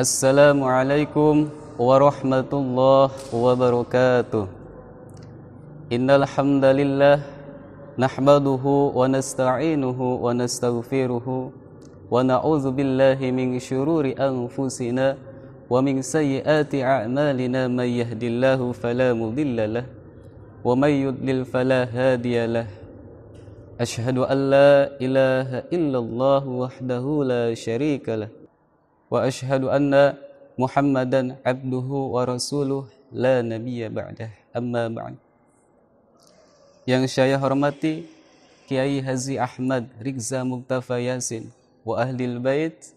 Assalamualaikum warahmatullahi wabarakatuh. Innal hamdalillah nahmaduhu wa nasta'inuhu wa nastaghfiruhu wa na'udzu billahi min syururi anfusina wa min sayyiati a'malina may yahdihillahu fala mudhillalah wa may yudlil fala hadiyalah. Asyhadu an la ilaha illallah wahdahu la syarikalah wa asyhadu anna Muhammadan abduhu wa rasuluh la nabiyya ba'dah. Amma ba'd. Yang saya hormati Kiai Haji Ahmad Rigza Muqtafa Yasin wa ahlil bait,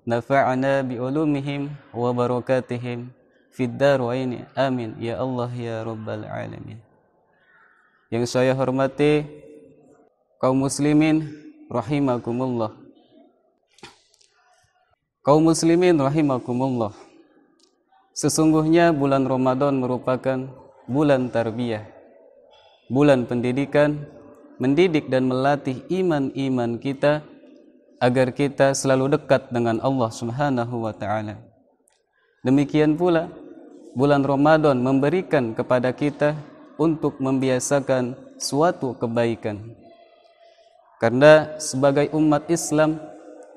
nafa'ana bi ulumihim wa barakatihim fid darain amin ya Allah ya rabbal alamin. Yang saya hormati kaum muslimin rahimakumullah. Kaum muslimin rahimakumullah. Sesungguhnya bulan Ramadan merupakan bulan tarbiyah, bulan pendidikan, mendidik dan melatih iman-iman kita agar kita selalu dekat dengan Allah Subhanahu wa taala. Demikian pula bulan Ramadan memberikan kepada kita untuk membiasakan suatu kebaikan. Karena sebagai umat Islam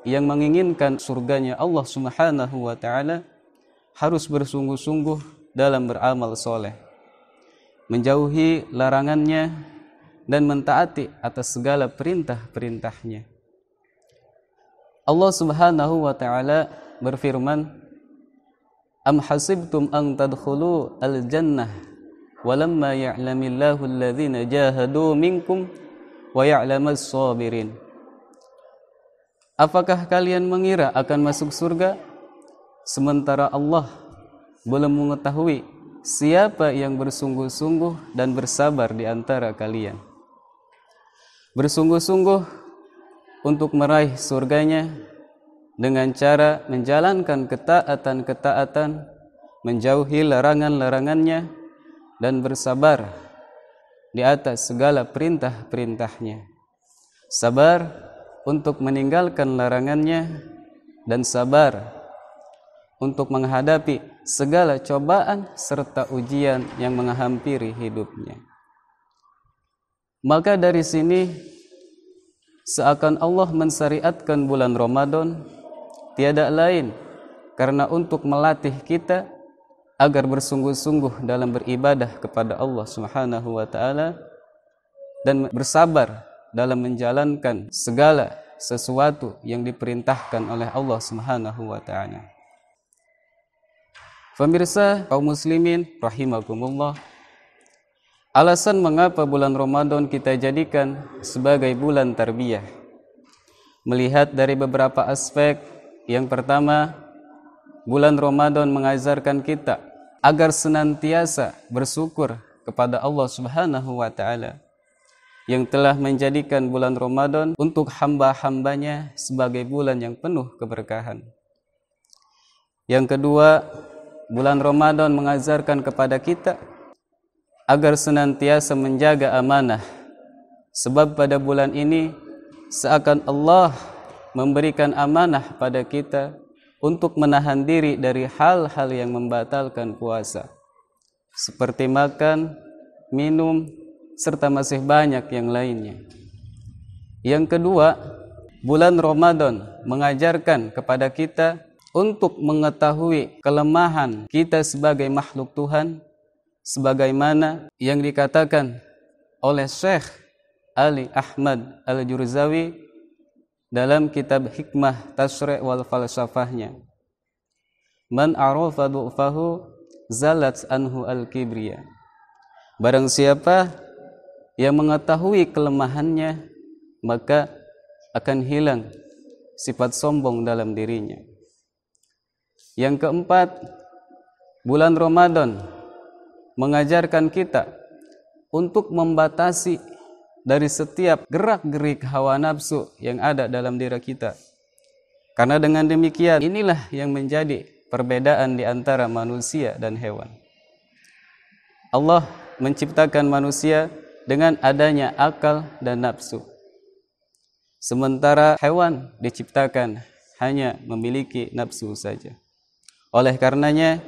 yang menginginkan surganya Allah Subhanahu wa taala harus bersungguh-sungguh dalam beramal soleh, menjauhi larangannya dan mentaati atas segala perintah-perintahnya. Allah Subhanahu wa taala berfirman, Am hasibtum an tadkhulu al-jannah walamma ya'lamillahu alladhina jahadu minkum wa ya'lamas sabirin. Apakah kalian mengira akan masuk surga sementara Allah belum mengetahui siapa yang bersungguh-sungguh dan bersabar di antara kalian? Bersungguh-sungguh untuk meraih surganya dengan cara menjalankan ketaatan-ketaatan, menjauhi larangan-larangannya, dan bersabar di atas segala perintah-perintahnya. Sabar untuk meninggalkan larangannya dan sabar untuk menghadapi segala cobaan serta ujian yang menghampiri hidupnya. Maka dari sini seakan Allah mensyariatkan bulan Ramadan tiada lain karena untuk melatih kita agar bersungguh-sungguh dalam beribadah kepada Allah Subhanahu wa taala dan bersabar dalam menjalankan segala sesuatu yang diperintahkan oleh Allah Subhanahu wa taala. Pemirsa kaum muslimin rahimakumullah, alasan mengapa bulan Ramadan kita jadikan sebagai bulan tarbiyah melihat dari beberapa aspek. Yang pertama, bulan Ramadan mengajarkan kita agar senantiasa bersyukur kepada Allah Subhanahu wa taala yang telah menjadikan bulan Ramadan untuk hamba-hambanya sebagai bulan yang penuh keberkahan. Yang kedua, bulan Ramadan mengajarkan kepada kita agar senantiasa menjaga amanah, sebab pada bulan ini seakan Allah memberikan amanah pada kita untuk menahan diri dari hal-hal yang membatalkan puasa, seperti makan, minum, serta masih banyak yang lainnya. Yang kedua, bulan Ramadan mengajarkan kepada kita untuk mengetahui kelemahan kita sebagai makhluk Tuhan, sebagaimana yang dikatakan oleh Syekh Ali Ahmad Al-Jurzawi dalam kitab Hikmah Tasyri' wal Falsafahnya. Man arafa du'fahu zalat anhu al-kibriya. Barang siapa yang mengetahui kelemahannya, maka akan hilang sifat sombong dalam dirinya. Yang keempat, bulan Ramadan mengajarkan kita untuk membatasi dari setiap gerak-gerik hawa nafsu yang ada dalam diri kita. Karena dengan demikian, inilah yang menjadi perbedaan di antara manusia dan hewan. Allah menciptakan manusia dengan adanya akal dan nafsu. Sementara hewan diciptakan hanya memiliki nafsu saja. Oleh karenanya,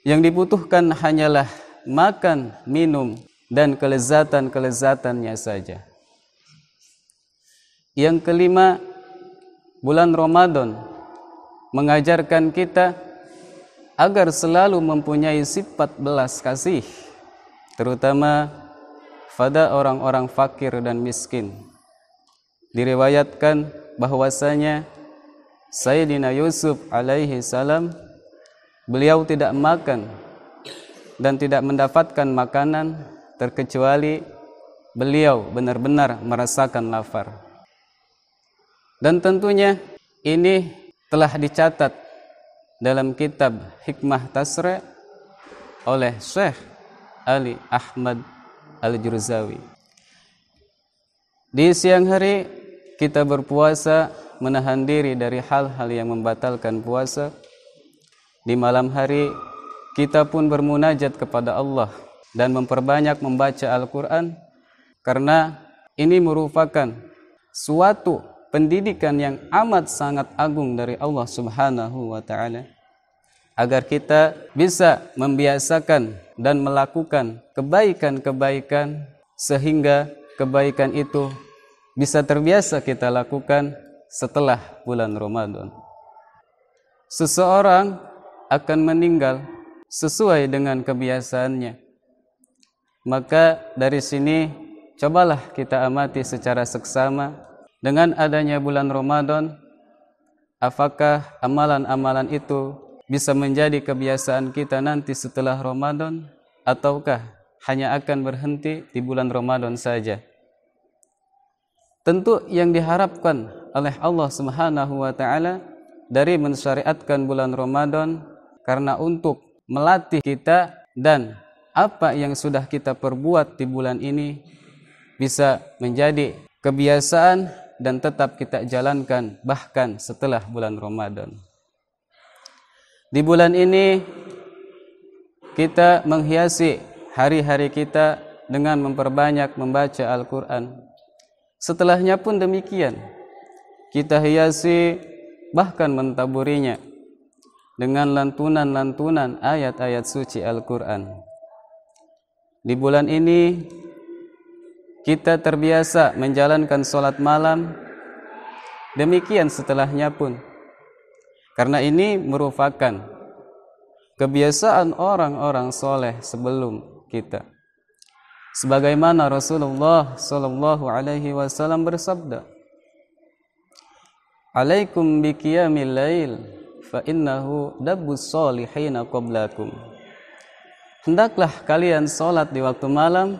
yang dibutuhkan hanyalah makan, minum, dan kelezatan-kelezatannya saja. Yang kelima, bulan Ramadan mengajarkan kita agar selalu mempunyai sifat belas kasih, terutama pada orang-orang fakir dan miskin. Diriwayatkan bahwasanya Sayyidina Yusuf alaihi salam, beliau tidak makan dan tidak mendapatkan makanan terkecuali beliau benar-benar merasakan lapar. Dan tentunya ini telah dicatat dalam kitab Hikmah Tasri' oleh Syekh Ali Ahmad Al-Jurzawi. Di siang hari kita berpuasa, menahan diri dari hal-hal yang membatalkan puasa. Di malam hari kita pun bermunajat kepada Allah dan memperbanyak membaca Al-Quran, karena ini merupakan suatu pendidikan yang amat sangat agung dari Allah Subhanahu wa ta'ala, agar kita bisa membiasakan dan melakukan kebaikan-kebaikan sehingga kebaikan itu bisa terbiasa kita lakukan setelah bulan Ramadan. Seseorang akan meninggal sesuai dengan kebiasaannya. Maka dari sini cobalah kita amati secara seksama, dengan adanya bulan Ramadan, apakah amalan-amalan itu bisa menjadi kebiasaan kita nanti setelah Ramadan, ataukah hanya akan berhenti di bulan Ramadan saja? Tentu yang diharapkan oleh Allah Subhanahu wa ta'ala dari mensyariatkan bulan Ramadan karena untuk melatih kita, dan apa yang sudah kita perbuat di bulan ini bisa menjadi kebiasaan dan tetap kita jalankan bahkan setelah bulan Ramadan. Di bulan ini kita menghiasi hari-hari kita dengan memperbanyak membaca Al-Quran. Setelahnya pun demikian, kita hiasi bahkan mentaburinya dengan lantunan-lantunan ayat-ayat suci Al-Quran. Di bulan ini kita terbiasa menjalankan sholat malam, demikian setelahnya pun. Karena ini merupakan kebiasaan orang-orang soleh sebelum kita. Sebagaimana Rasulullah sallallahu alaihi wasallam bersabda, "Alaikum biqiyamil lail, fa innahu dabbus solihina qablakum." Hendaklah kalian sholat di waktu malam,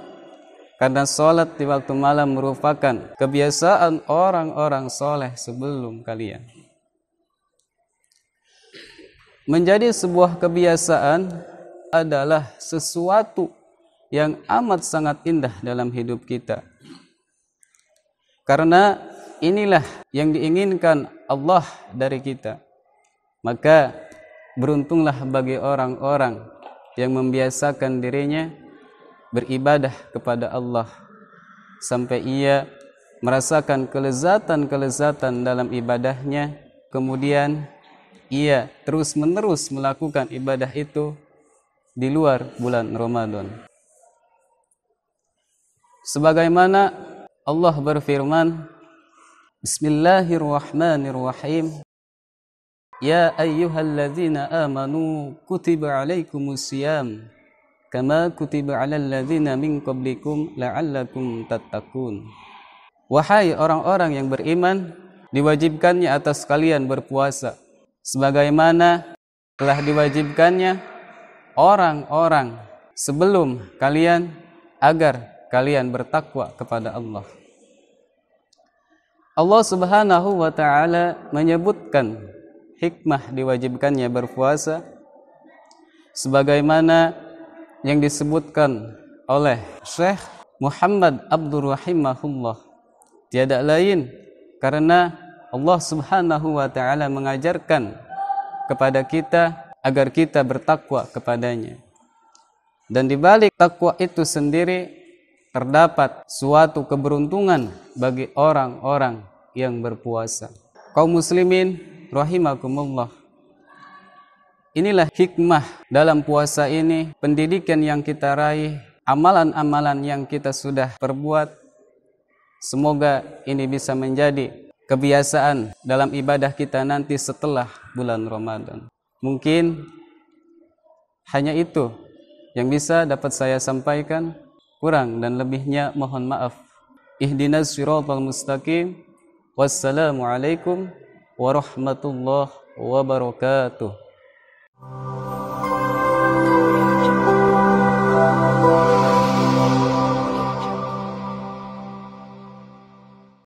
karena sholat di waktu malam merupakan kebiasaan orang-orang soleh sebelum kalian. Menjadi sebuah kebiasaan adalah sesuatu yang amat sangat indah dalam hidup kita. Karena inilah yang diinginkan Allah dari kita. Maka beruntunglah bagi orang-orang yang membiasakan dirinya beribadah kepada Allah sampai ia merasakan kelezatan-kelezatan dalam ibadahnya, kemudian ia terus-menerus melakukan ibadah itu di luar bulan Ramadan. Sebagaimana Allah berfirman, Bismillahirrahmanirrahim, Ya ayyuhalladzina amanu kutiba alaikumus siyam kama kutiba alal ladzina min qablikum la'allakum tattaqun. Wahai orang-orang yang beriman, diwajibkannya atas kalian berpuasa sebagaimana telah diwajibkannya orang-orang sebelum kalian agar kalian bertakwa kepada Allah. Allah Subhanahu wa ta'ala menyebutkan hikmah diwajibkannya berpuasa sebagaimana yang disebutkan oleh Syekh Muhammad Abdur Rahimahullah. Tiada lain karena Allah Subhanahu wa ta'ala mengajarkan kepada kita agar kita bertakwa kepadanya. Dan di balik takwa itu sendiri terdapat suatu keberuntungan bagi orang-orang yang berpuasa. Kaum muslimin rahimakumullah, Inilah hikmah dalam puasa ini, pendidikan yang kita raih, amalan-amalan yang kita sudah perbuat. Semoga ini bisa menjadi kebiasaan dalam ibadah kita nanti setelah bulan Ramadan. Mungkin hanya itu yang bisa dapat saya sampaikan. Kurang dan lebihnya mohon maaf. Ihdinas siratal mustaqim. Wassalamualaikum warahmatullahi wabarakatuh.